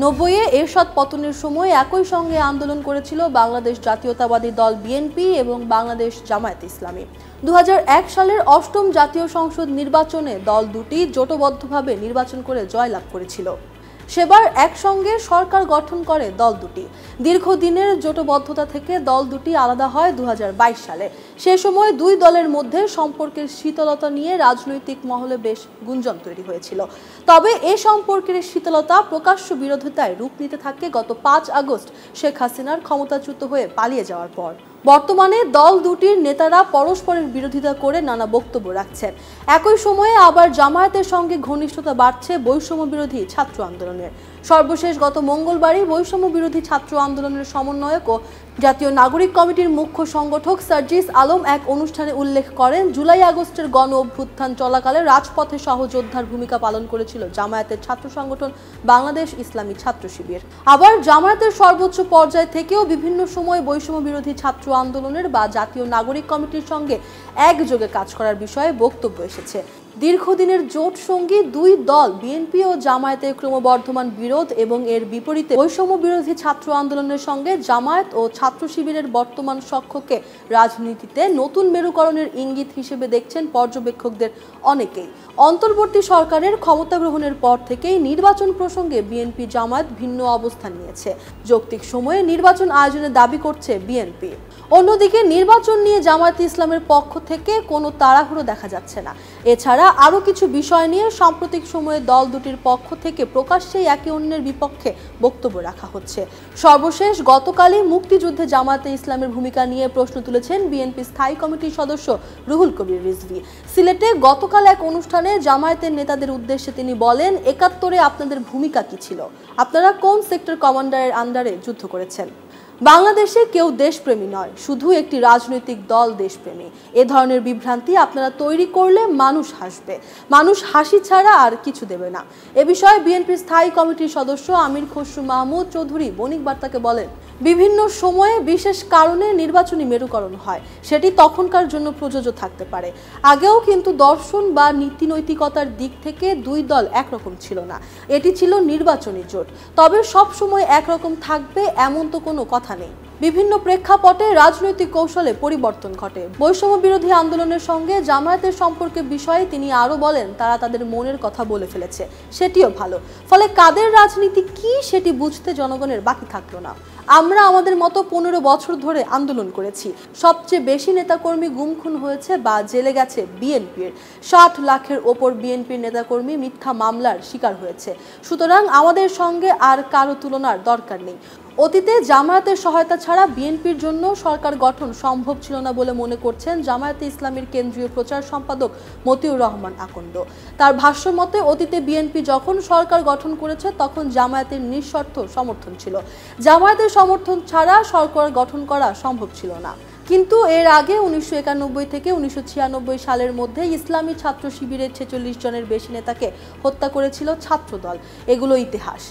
90-এ এরশাদ পতনের সময় একই সঙ্গে আন্দোলন করেছিল বাংলাদেশ জাতীয়তাবাদী দল বিএনপি এবং বাংলাদেশ জামায়াতে ইসলামী। 2001 সালের 8ম জাতীয় সংসদ নির্বাচনে দল দুটি জোটবদ্ধভাবে নির্বাচন করে জয়লাভ করেছিল। সেবার একসঙ্গে সরকার গঠন করে দল দুটি। দীর্ঘদিনের জোটবদ্ধতা থেকে দল দুটি আলাদা হয় 2022 সালে। সে সময় দুই দলের মধ্যে সম্পর্কের শীতলতা নিয়ে রাজনৈতিক মহলে বেশ গুঞ্জন তৈরি হয়েছিল। তবে এ সম্পর্কের শীতলতা প্রকাশ্য বিরোধিতায় রূপ নিতে থাকে গত 5 আগস্ট শেখ হাসিনার ক্ষমতাচ্যুত হয়ে পালিয়ে যাওয়ার পর। বর্তমানে দল দুটির নেতারা পরস্পরের বিরোধিতা করে নানা বক্তব্য রাখছেন। একই সময়ে আবার জামায়াতের সঙ্গে ঘনিষ্ঠতা বাড়ছে বৈষম্য বিরোধী ছাত্র আন্দোলনের। সর্বশেষ গত মঙ্গলবারই বৈষম্য বিরোধী ছাত্র আন্দোলনের সমন্বয়ক ও জাতীয় নাগরিক কমিটির মুখ্য সংগঠক সার্জিস আলম এক অনুষ্ঠানে উল্লেখ করেন, জুলাই আগস্টের গণ অভ্যুত্থান চলাকালে রাজপথে সহযোদ্ধার ভূমিকা পালন করেছিল জামায়াতের ছাত্র সংগঠন বাংলাদেশ ইসলামী ছাত্র শিবির। আবার জামায়াতের সর্বোচ্চ পর্যায় থেকেও বিভিন্ন সময় বৈষম্য বিরোধী ছাত্র আন্দোলনের বা জাতীয় নাগরিক কমিটির সঙ্গে একযোগে কাজ করার বিষয়ে বক্তব্য এসেছে। দীর্ঘদিনের জোট সঙ্গী দুই দল বিএনপি ও জামায়াতের ক্রমবর্ধমান বিরোধ এবং এর বিপরীতে বৈষম্য বিরোধী ছাত্র আন্দোলনের সঙ্গে জামায়াত ও ছাত্র শিবিরের বর্তমান সখ্যকে রাজনীতিতে নতুন মেরুকরণের ইঙ্গিত হিসেবে দেখছেন পর্যবেক্ষকদের অনেকেই। অন্তর্বর্তী সরকারের ক্ষমতা গ্রহণের পর থেকেই নির্বাচন প্রসঙ্গে বিএনপি জামায়াত ভিন্ন অবস্থান নিয়েছে। যৌক্তিক সময়ে নির্বাচন আয়োজনের দাবি করছে বিএনপি। অন্যদিকে নির্বাচন নিয়ে জামায়াতে ইসলামের পক্ষ থেকে কোনো তাড়াহুড়ো দেখা যাচ্ছে না। এছাড়া আরও কিছু বিষয় নিয়ে সাম্প্রতিক সময়ে দল দুটির পক্ষ থেকে প্রকাশ্যেই একে অন্যের বিপক্ষে বক্তব্য রাখা হচ্ছে। সর্বশেষ গতকালই মুক্তিযুদ্ধে জামায়াতে ইসলামের ভূমিকা নিয়ে প্রশ্ন তুলেছেন বিএনপি স্থায়ী কমিটির সদস্য রুহুল কবির রিজভী। সিলেটে গতকাল এক অনুষ্ঠানে জামায়াতের নেতাদের উদ্দেশ্যে তিনি বলেন, 71-এ আপনাদের ভূমিকা কি ছিল? আপনারা কোন সেক্টর কমান্ডারের আন্ডারে যুদ্ধ করেছেন? বাংলাদেশে কেউ দেশপ্রেমী নয়, শুধু একটি রাজনৈতিক দল দেশপ্রেমী। এ ধরনের বিভ্রান্তি আপনারা তৈরি করলে মানুষ হাসবে, মানুষ হাসি ছাড়া আর কিছু দেবে না। এ বিষয়ে বিএনপির স্থায়ী কমিটির সদস্য আমির খসরু মাহমুদ চৌধুরী বণিক বার্তাকে বলেন, বিভিন্ন সময়ে বিশেষ কারণে নির্বাচনী মেরুকরণ হয়, সেটি তখনকার জন্য প্রযোজ্য থাকতে পারে। আগেও কিন্তু দর্শন বা নীতিনৈতিকতার দিক থেকে দুই দল একরকম ছিল না, এটি ছিল নির্বাচনী জোট। তবে সব সময় একরকম থাকবে এমন তো কোনো কথা নেই। বিভিন্ন প্রেক্ষাপটে রাজনৈতিক কৌশলে পরিবর্তন ঘটে। বৈষম্য বিরোধী আন্দোলনের সঙ্গে জামায়াতের সম্পর্কের বিষয়ে তিনি আরও বলেন, তারা তাদের মনের কথা বলে ফেলেছে, সেটিও ভালো। ফলে কাদের রাজনীতি কি সেটি বুঝতে জনগণের বাকি থাকলো না। আমরা আমাদের মতো 15 বছর ধরে আন্দোলন করেছি। সবচেয়ে বেশি নেতাকর্মী গুম খুন হয়েছে বা জেলে গেছে বিএনপির। 60 লাখের ওপর বিএনপির নেতাকর্মী মিথ্যা মামলার শিকার হয়েছে। সুতরাং আমাদের সঙ্গে আর কারো তুলনার দরকার নেই। অতীতে জামায়াতের সহায়তা ছাড়া বিএনপির জন্য সরকার গঠন সম্ভব ছিল না বলে মনে করছেন জামায়াতে ইসলামীর কেন্দ্রীয় প্রচার সম্পাদক মতিউর রহমান আকন্দ। তার ভাষ্য মতে, অতীতে বিএনপি যখন সরকার গঠন করেছে তখন জামায়াতের নিঃশর্ত সমর্থন ছিল। জামায়াতের সমর্থন ছাড়া সরকার গঠন করা সম্ভব ছিল না। কিন্তু এর আগে 1991 থেকে 1996 সালের মধ্যে ইসলামী ছাত্র শিবিরের 46 জনের বেশি নেতাকে হত্যা করেছিল ছাত্রদল। এগুলো ইতিহাস।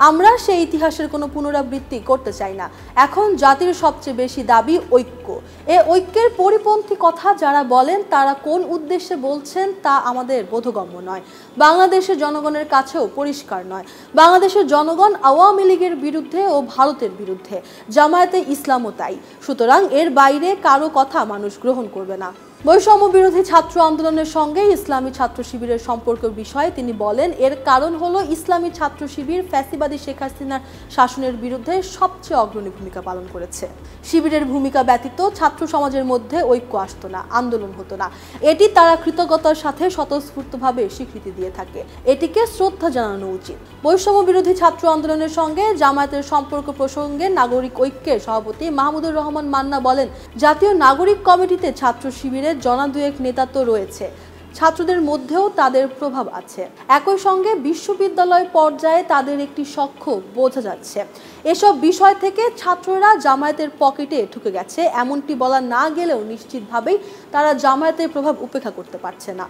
আমরা সেই ইতিহাসের কোনো পুনরাবৃত্তি করতে চাই না। এখন জাতির সবচেয়ে বেশি দাবি ঐক্য। এ ঐক্যের পরিপন্থী কথা যারা বলেন তারা কোন উদ্দেশ্যে বলছেন তা আমাদের বোধগম্য নয়। বাংলাদেশের জনগণের কাছেও পরিষ্কার নয়। বাংলাদেশের জনগণ আওয়ামী লীগের বিরুদ্ধে ও ভারতের বিরুদ্ধে, জামায়াতে ইসলামও তাই। সুতরাং এর বাইরে কারো কথা মানুষ গ্রহণ করবে না। বৈষম্য বিরোধী ছাত্র আন্দোলনের সঙ্গে ইসলামী ছাত্র শিবিরের সম্পর্ক বিষয়ে তিনি বলেন, এর কারণ হলো ইসলামী ছাত্র শিবির ফ্যাসিবাদী শেখ হাসিনার শাসনের বিরুদ্ধে সবচেয়ে অগ্রণী ভূমিকা পালন করেছে। শিবিরের ভূমিকা ব্যতীত ছাত্র সমাজের মধ্যে ঐক্য আসতো না, আন্দোলন হতো না। এটি তারা কৃতজ্ঞতার সাথে স্বতঃস্ফূর্তভাবে স্বীকৃতি দিয়ে থাকে। এটিকে শ্রদ্ধা জানানো উচিত। বৈষম্য বিরোধী ছাত্র আন্দোলনের সঙ্গে জামায়াতের সম্পর্ক প্রসঙ্গে নাগরিক ঐক্যের সভাপতি মাহমুদুর রহমান মান্না বলেন, জাতীয় নাগরিক কমিটিতে ছাত্র শিবিরের জনাদুয়েক নেতা তো রয়েছে, ছাত্রদের মধ্যেও তাদের প্রভাব আছে। একই সঙ্গে বিশ্ববিদ্যালয় পর্যায়ে তাদের একটি সখ্য বোঝা যাচ্ছে। এসব বিষয় থেকে ছাত্ররা জামায়াতের পকেটে ঢুকে গেছে এমনটি বলা না গেলেও নিশ্চিতভাবেই তারা জামায়াতের প্রভাব উপেক্ষা করতে পারছে না।